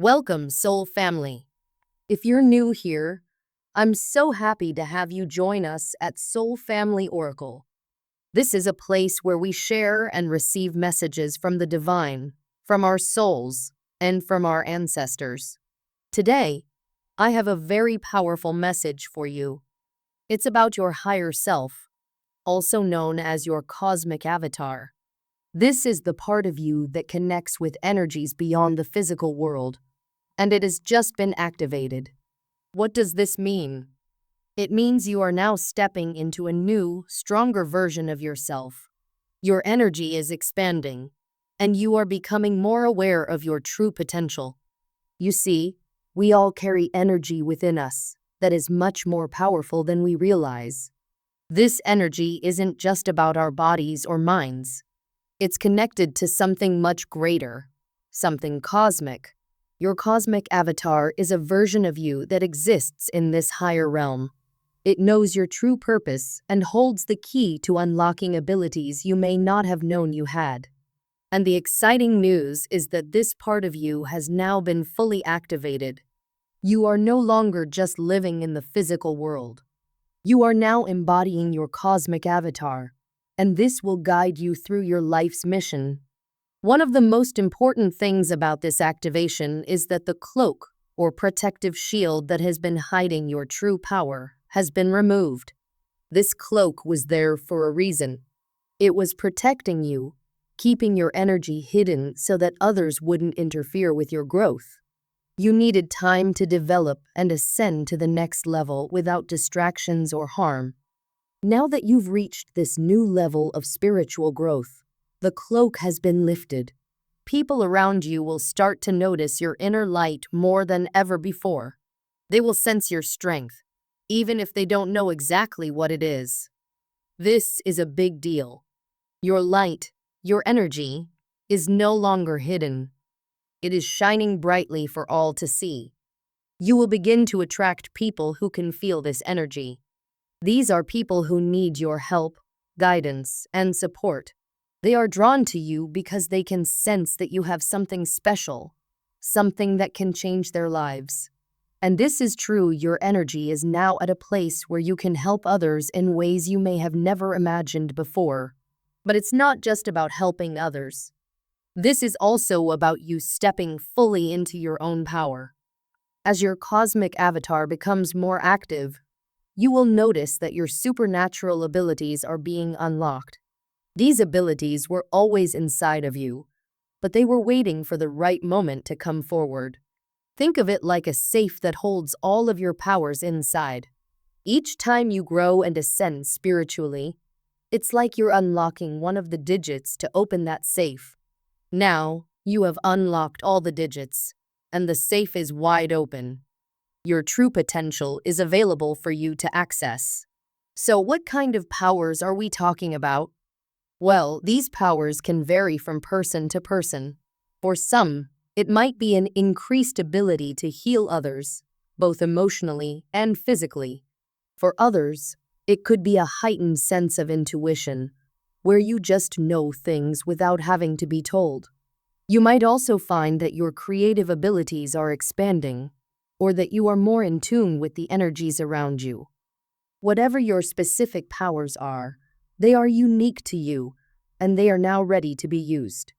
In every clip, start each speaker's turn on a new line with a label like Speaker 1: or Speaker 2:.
Speaker 1: Welcome, Soul Family. If you're new here, I'm so happy to have you join us at Soul Family Oracle. This is a place where we share and receive messages from the divine, from our souls, and from our ancestors. Today, I have a very powerful message for you. It's about your higher self, also known as your cosmic avatar. This is the part of you that connects with energies beyond the physical world, and it has just been activated. What does this mean? It means you are now stepping into a new, stronger version of yourself. Your energy is expanding, and you are becoming more aware of your true potential. You see, we all carry energy within us that is much more powerful than we realize. This energy isn't just about our bodies or minds. It's connected to something much greater, something cosmic. Your cosmic avatar is a version of you that exists in this higher realm. It knows your true purpose and holds the key to unlocking abilities you may not have known you had. And the exciting news is that this part of you has now been fully activated. You are no longer just living in the physical world. You are now embodying your cosmic avatar, and this will guide you through your life's mission. One of the most important things about this activation is that the cloak, or protective shield that has been hiding your true power, has been removed. This cloak was there for a reason. It was protecting you, keeping your energy hidden so that others wouldn't interfere with your growth. You needed time to develop and ascend to the next level without distractions or harm. Now that you've reached this new level of spiritual growth, the cloak has been lifted. People around you will start to notice your inner light more than ever before. They will sense your strength, even if they don't know exactly what it is. This is a big deal. Your light, your energy, is no longer hidden. It is shining brightly for all to see. You will begin to attract people who can feel this energy. These are people who need your help, guidance, and support. They are drawn to you because they can sense that you have something special, something that can change their lives. And this is true, your energy is now at a place where you can help others in ways you may have never imagined before. But it's not just about helping others. This is also about you stepping fully into your own power. As your cosmic avatar becomes more active, you will notice that your supernatural abilities are being unlocked. These abilities were always inside of you, but they were waiting for the right moment to come forward. Think of it like a safe that holds all of your powers inside. Each time you grow and ascend spiritually, it's like you're unlocking one of the digits to open that safe. Now, you have unlocked all the digits, and the safe is wide open. Your true potential is available for you to access. So what kind of powers are we talking about? Well, these powers can vary from person to person. For some, it might be an increased ability to heal others, both emotionally and physically. For others, it could be a heightened sense of intuition, where you just know things without having to be told. You might also find that your creative abilities are expanding, or that you are more in tune with the energies around you. Whatever your specific powers are, they are unique to you, and they are now ready to be used.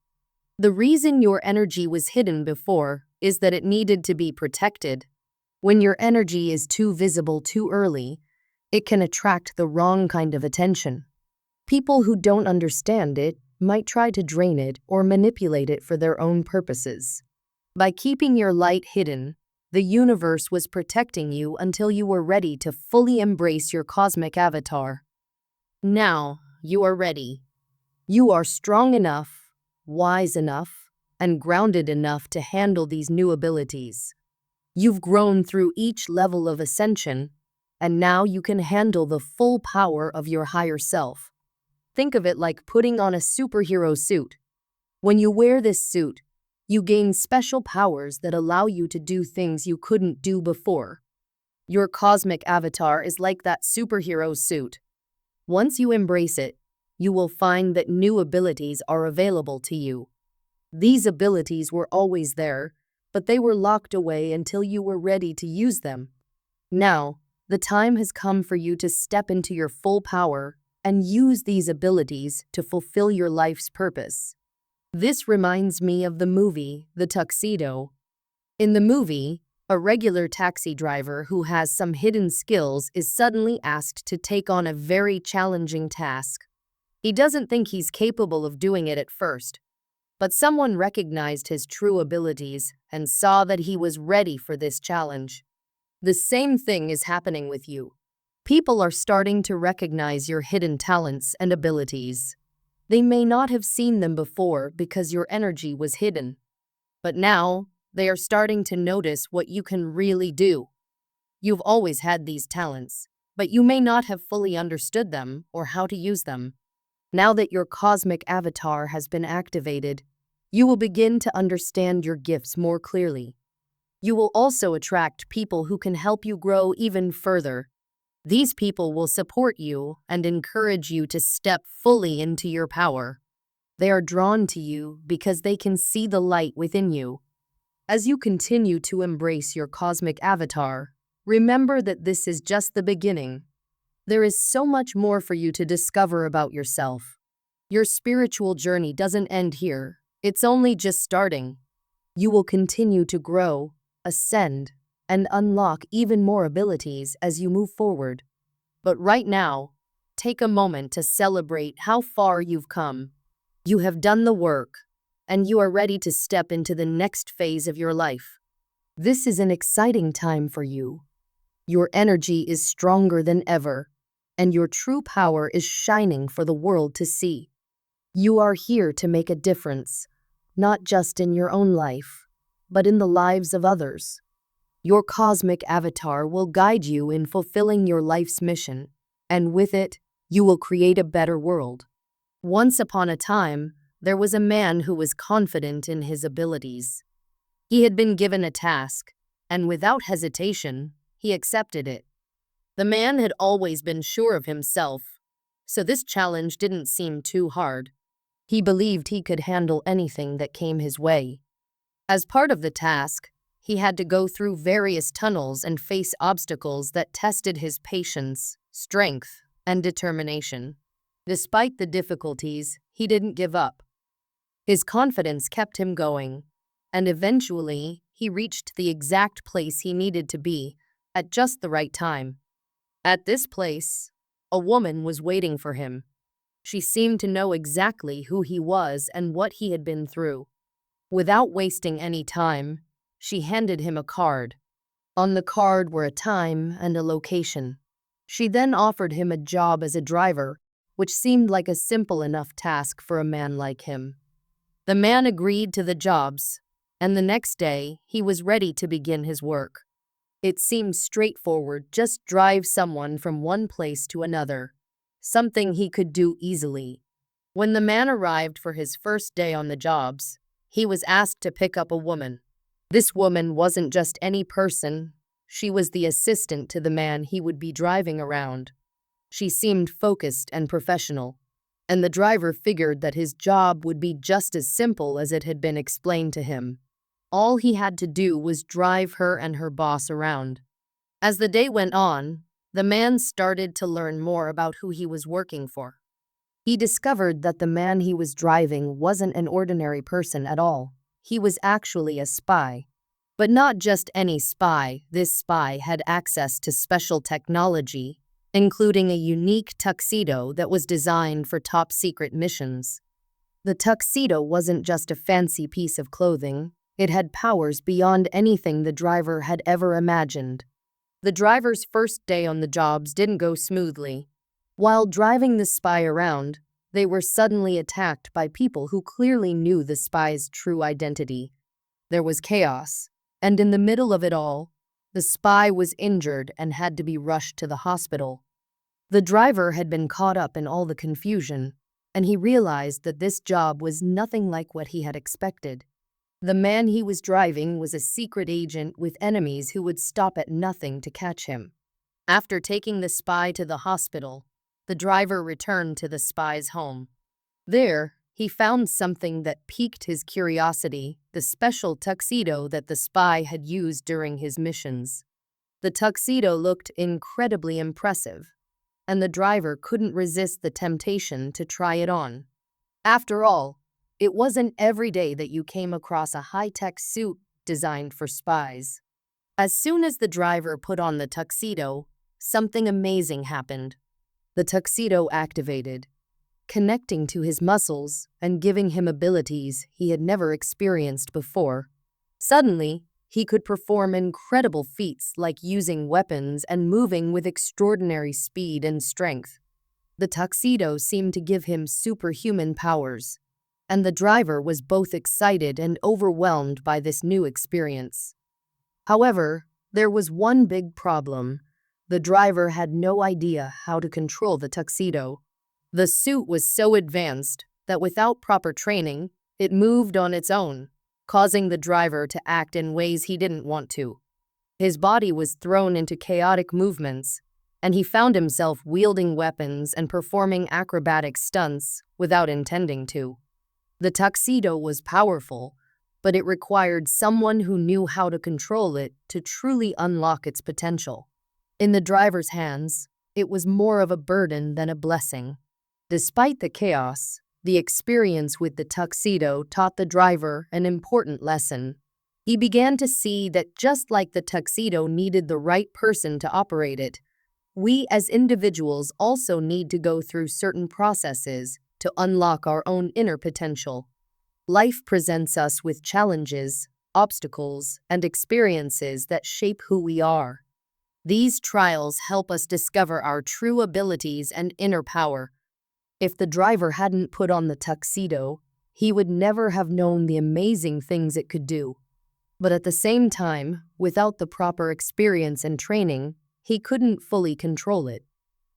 Speaker 1: The reason your energy was hidden before is that it needed to be protected. When your energy is too visible too early, it can attract the wrong kind of attention. People who don't understand it might try to drain it or manipulate it for their own purposes. By keeping your light hidden, the universe was protecting you until you were ready to fully embrace your cosmic avatar. Now, you are ready. You are strong enough, wise enough, and grounded enough to handle these new abilities. You've grown through each level of ascension, and now you can handle the full power of your higher self. Think of it like putting on a superhero suit. When you wear this suit, you gain special powers that allow you to do things you couldn't do before. Your cosmic avatar is like that superhero suit. Once you embrace it, you will find that new abilities are available to you. These abilities were always there, but they were locked away until you were ready to use them. Now, the time has come for you to step into your full power and use these abilities to fulfill your life's purpose. This reminds me of the movie, The Tuxedo. In the movie, a regular taxi driver who has some hidden skills is suddenly asked to take on a very challenging task. He doesn't think he's capable of doing it at first, but someone recognized his true abilities and saw that he was ready for this challenge. The same thing is happening with you. People are starting to recognize your hidden talents and abilities. They may not have seen them before because your energy was hidden, but now they are starting to notice what you can really do. You've always had these talents, but you may not have fully understood them or how to use them. Now that your cosmic avatar has been activated, you will begin to understand your gifts more clearly. You will also attract people who can help you grow even further. These people will support you and encourage you to step fully into your power. They are drawn to you because they can see the light within you. As you continue to embrace your cosmic avatar, remember that this is just the beginning. There is so much more for you to discover about yourself. Your spiritual journey doesn't end here. It's only just starting. You will continue to grow, ascend, and unlock even more abilities as you move forward. But right now, take a moment to celebrate how far you've come. You have done the work, and you are ready to step into the next phase of your life. This is an exciting time for you. Your energy is stronger than ever, and your true power is shining for the world to see. You are here to make a difference, not just in your own life, but in the lives of others. Your cosmic avatar will guide you in fulfilling your life's mission, and with it, you will create a better world. Once upon a time, there was a man who was confident in his abilities. He had been given a task, and without hesitation, he accepted it. The man had always been sure of himself, so this challenge didn't seem too hard. He believed he could handle anything that came his way. As part of the task, he had to go through various tunnels and face obstacles that tested his patience, strength, and determination. Despite the difficulties, he didn't give up. His confidence kept him going, and eventually, he reached the exact place he needed to be at just the right time. At this place, a woman was waiting for him. She seemed to know exactly who he was and what he had been through. Without wasting any time, she handed him a card. On the card were a time and a location. She then offered him a job as a driver, which seemed like a simple enough task for a man like him. The man agreed to the jobs, and the next day, he was ready to begin his work. It seemed straightforward, just drive someone from one place to another, something he could do easily. When the man arrived for his first day on the jobs, he was asked to pick up a woman. This woman wasn't just any person, she was the assistant to the man he would be driving around. She seemed focused and professional, and the driver figured that his job would be just as simple as it had been explained to him. All he had to do was drive her and her boss around. As the day went on, the man started to learn more about who he was working for. He discovered that the man he was driving wasn't an ordinary person at all. He was actually a spy. But not just any spy, this spy had access to special technology, including a unique tuxedo that was designed for top-secret missions. The tuxedo wasn't just a fancy piece of clothing, it had powers beyond anything the driver had ever imagined. The driver's first day on the jobs didn't go smoothly. While driving the spy around, they were suddenly attacked by people who clearly knew the spy's true identity. There was chaos, and in the middle of it all, the spy was injured and had to be rushed to the hospital. The driver had been caught up in all the confusion, and he realized that this job was nothing like what he had expected. The man he was driving was a secret agent with enemies who would stop at nothing to catch him. After taking the spy to the hospital, the driver returned to the spy's home. There, he found something that piqued his curiosity: the special tuxedo that the spy had used during his missions. The tuxedo looked incredibly impressive, and the driver couldn't resist the temptation to try it on. After all, it wasn't every day that you came across a high-tech suit designed for spies. As soon as the driver put on the tuxedo, something amazing happened. The tuxedo activated, connecting to his muscles and giving him abilities he had never experienced before. Suddenly, he could perform incredible feats like using weapons and moving with extraordinary speed and strength. The tuxedo seemed to give him superhuman powers, and the driver was both excited and overwhelmed by this new experience. However, there was one big problem. The driver had no idea how to control the tuxedo. The suit was so advanced that without proper training, it moved on its own, causing the driver to act in ways he didn't want to. His body was thrown into chaotic movements, and he found himself wielding weapons and performing acrobatic stunts without intending to. The tuxedo was powerful, but it required someone who knew how to control it to truly unlock its potential. In the driver's hands, it was more of a burden than a blessing. Despite the chaos, the experience with the tuxedo taught the driver an important lesson. He began to see that just like the tuxedo needed the right person to operate it, we as individuals also need to go through certain processes to unlock our own inner potential. Life presents us with challenges, obstacles, and experiences that shape who we are. These trials help us discover our true abilities and inner power. If the driver hadn't put on the tuxedo, he would never have known the amazing things it could do. But at the same time, without the proper experience and training, he couldn't fully control it.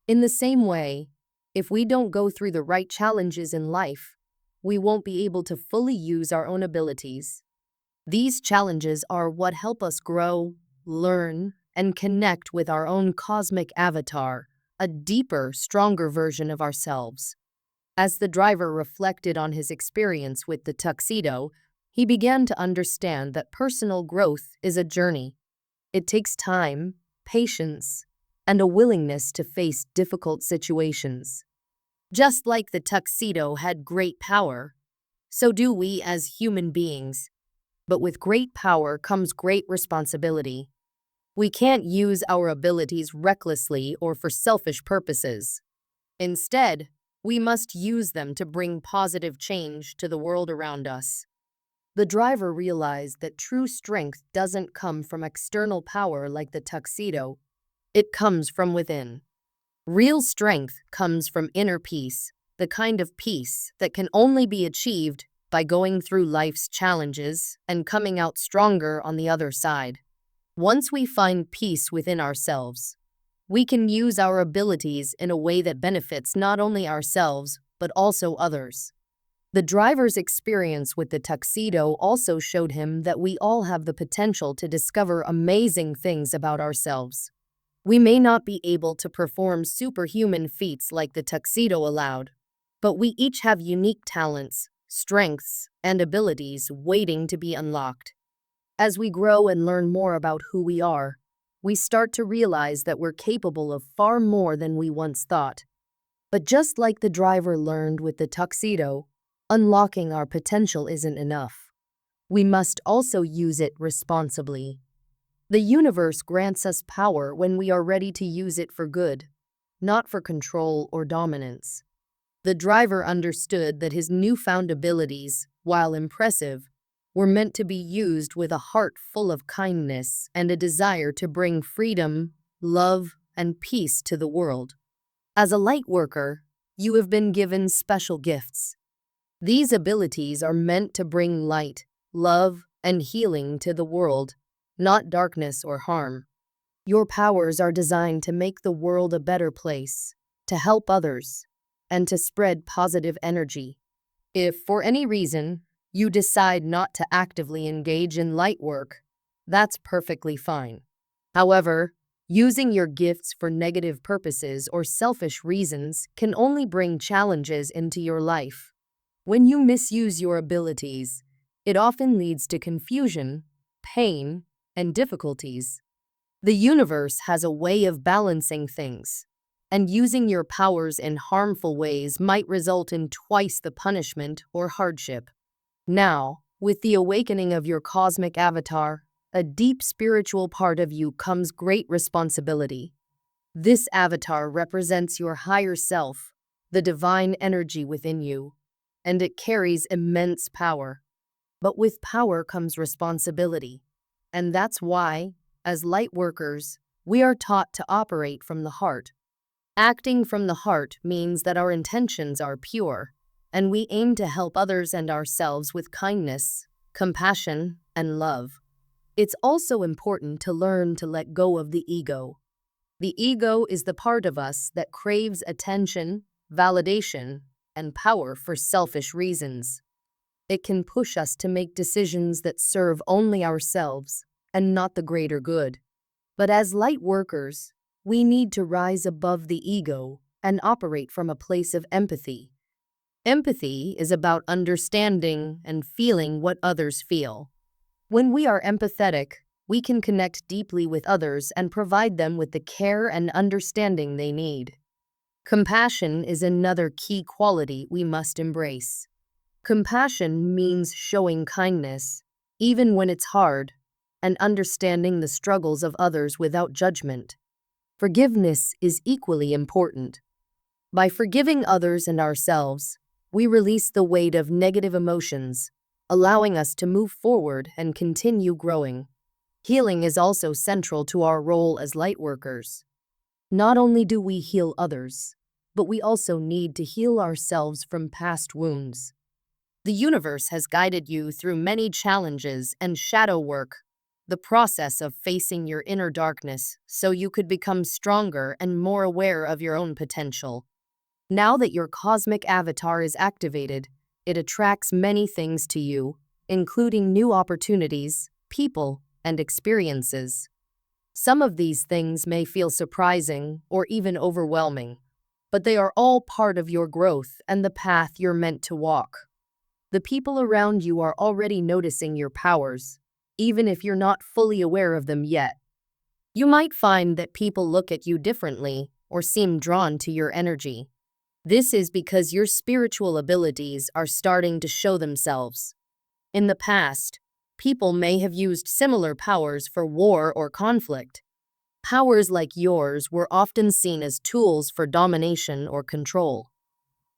Speaker 1: In the same way, if we don't go through the right challenges in life, we won't be able to fully use our own abilities. These challenges are what help us grow, learn, and connect with our own cosmic avatar, a deeper, stronger version of ourselves. As the driver reflected on his experience with the tuxedo, he began to understand that personal growth is a journey. It takes time, patience, and a willingness to face difficult situations. Just like the tuxedo had great power, so do we as human beings. But with great power comes great responsibility. We can't use our abilities recklessly or for selfish purposes. Instead, we must use them to bring positive change to the world around us. The driver realized that true strength doesn't come from external power like the tuxedo. It comes from within. Real strength comes from inner peace, the kind of peace that can only be achieved by going through life's challenges and coming out stronger on the other side. Once we find peace within ourselves, we can use our abilities in a way that benefits not only ourselves, but also others. The driver's experience with the tuxedo also showed him that we all have the potential to discover amazing things about ourselves. We may not be able to perform superhuman feats like the tuxedo allowed, but we each have unique talents, strengths, and abilities waiting to be unlocked. As we grow and learn more about who we are, we start to realize that we're capable of far more than we once thought. But just like the driver learned with the tuxedo, unlocking our potential isn't enough. We must also use it responsibly. The universe grants us power when we are ready to use it for good, not for control or dominance. The driver understood that his newfound abilities, while impressive, were meant to be used with a heart full of kindness and a desire to bring freedom, love, and peace to the world. As a light worker, you have been given special gifts. These abilities are meant to bring light, love, and healing to the world, not darkness or harm. Your powers are designed to make the world a better place, to help others, and to spread positive energy. If, for any reason, you decide not to actively engage in light work, that's perfectly fine. However, using your gifts for negative purposes or selfish reasons can only bring challenges into your life. When you misuse your abilities, it often leads to confusion, pain, and difficulties. The universe has a way of balancing things, and using your powers in harmful ways might result in twice the punishment or hardship. Now, with the awakening of your cosmic avatar, a deep spiritual part of you comes great responsibility. This avatar represents your higher self, the divine energy within you, and it carries immense power. But with power comes responsibility. And that's why, as light workers, we are taught to operate from the heart. Acting from the heart means that our intentions are pure, and we aim to help others and ourselves with kindness, compassion, and love. It's also important to learn to let go of the ego. The ego is the part of us that craves attention, validation, and power for selfish reasons. It can push us to make decisions that serve only ourselves and not the greater good. But as light workers, we need to rise above the ego and operate from a place of empathy. Empathy is about understanding and feeling what others feel. When we are empathetic, we can connect deeply with others and provide them with the care and understanding they need. Compassion is another key quality we must embrace. Compassion means showing kindness, even when it's hard, and understanding the struggles of others without judgment. Forgiveness is equally important. By forgiving others and ourselves, we release the weight of negative emotions, allowing us to move forward and continue growing. Healing is also central to our role as light workers. Not only do we heal others, but we also need to heal ourselves from past wounds. The universe has guided you through many challenges and shadow work, the process of facing your inner darkness so you could become stronger and more aware of your own potential. Now that your cosmic avatar is activated, it attracts many things to you, including new opportunities, people, and experiences. Some of these things may feel surprising or even overwhelming, but they are all part of your growth and the path you're meant to walk. The people around you are already noticing your powers, even if you're not fully aware of them yet. You might find that people look at you differently or seem drawn to your energy. This is because your spiritual abilities are starting to show themselves. In the past, people may have used similar powers for war or conflict. Powers like yours were often seen as tools for domination or control.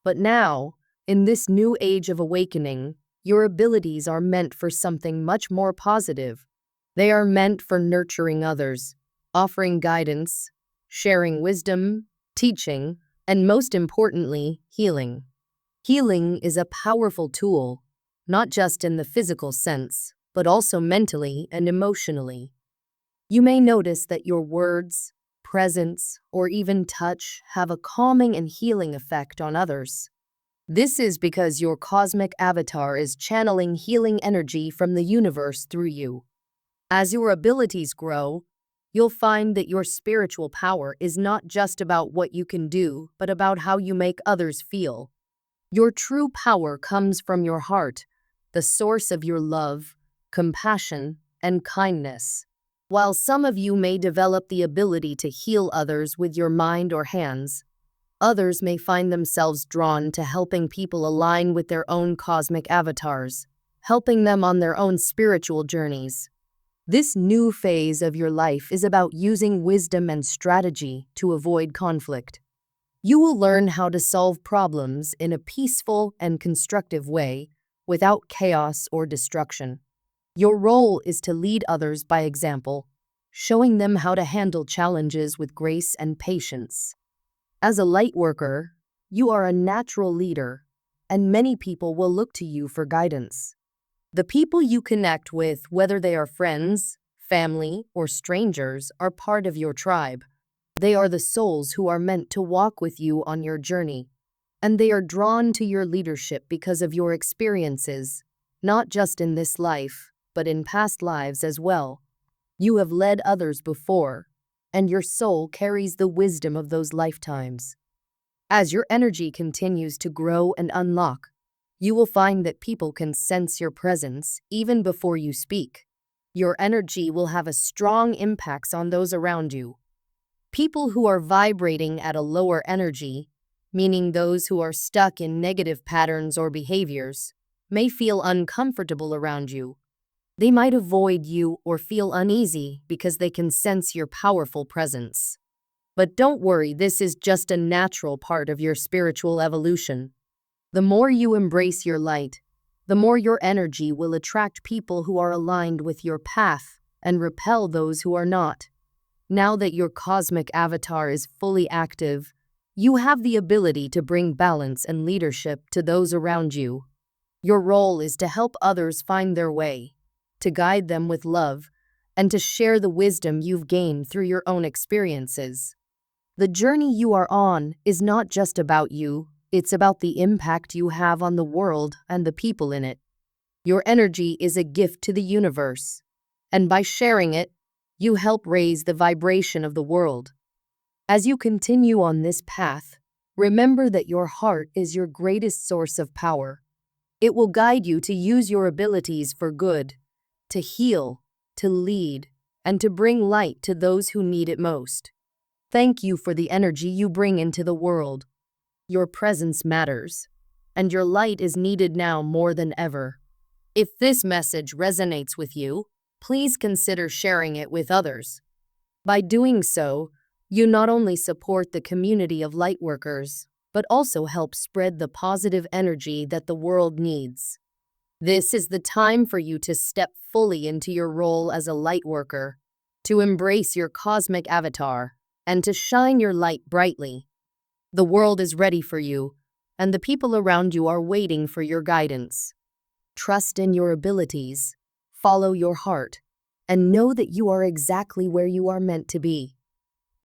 Speaker 1: But now, in this new age of awakening, your abilities are meant for something much more positive. They are meant for nurturing others, offering guidance, sharing wisdom, teaching, and most importantly, healing. Healing is a powerful tool, not just in the physical sense, but also mentally and emotionally. You may notice that your words, presence, or even touch have a calming and healing effect on others. This is because your cosmic avatar is channeling healing energy from the universe through you. As your abilities grow, you'll find that your spiritual power is not just about what you can do, but about how you make others feel. Your true power comes from your heart, the source of your love, compassion, and kindness. While some of you may develop the ability to heal others with your mind or hands, others may find themselves drawn to helping people align with their own cosmic avatars, helping them on their own spiritual journeys. This new phase of your life is about using wisdom and strategy to avoid conflict. You will learn how to solve problems in a peaceful and constructive way without chaos or destruction. Your role is to lead others by example, showing them how to handle challenges with grace and patience. As a light worker, you are a natural leader, and many people will look to you for guidance. The people you connect with, whether they are friends, family, or strangers, are part of your tribe. They are the souls who are meant to walk with you on your journey, and they are drawn to your leadership because of your experiences, not just in this life, but in past lives as well. You have led others before, and your soul carries the wisdom of those lifetimes. As your energy continues to grow and unlock, You will find that people can sense your presence even before you speak. Your energy will have a strong impact on those around you. People who are vibrating at a lower energy, meaning those who are stuck in negative patterns or behaviors, may feel uncomfortable around you. They might avoid you or feel uneasy because they can sense your powerful presence. But don't worry, this is just a natural part of your spiritual evolution. The more you embrace your light, the more your energy will attract people who are aligned with your path and repel those who are not. Now that your cosmic avatar is fully active, you have the ability to bring balance and leadership to those around you. Your role is to help others find their way, to guide them with love, and to share the wisdom you've gained through your own experiences. The journey you are on is not just about you, it's about the impact you have on the world and the people in it. Your energy is a gift to the universe, and by sharing it, you help raise the vibration of the world. As you continue on this path, remember that your heart is your greatest source of power. It will guide you to use your abilities for good, to heal, to lead, and to bring light to those who need it most. Thank you for the energy you bring into the world. Your presence matters, and your light is needed now more than ever. If this message resonates with you, please consider sharing it with others. By doing so, you not only support the community of lightworkers, but also help spread the positive energy that the world needs. This is the time for you to step fully into your role as a lightworker, to embrace your cosmic avatar, and to shine your light brightly. The world is ready for you, and the people around you are waiting for your guidance. Trust in your abilities, follow your heart, and know that you are exactly where you are meant to be.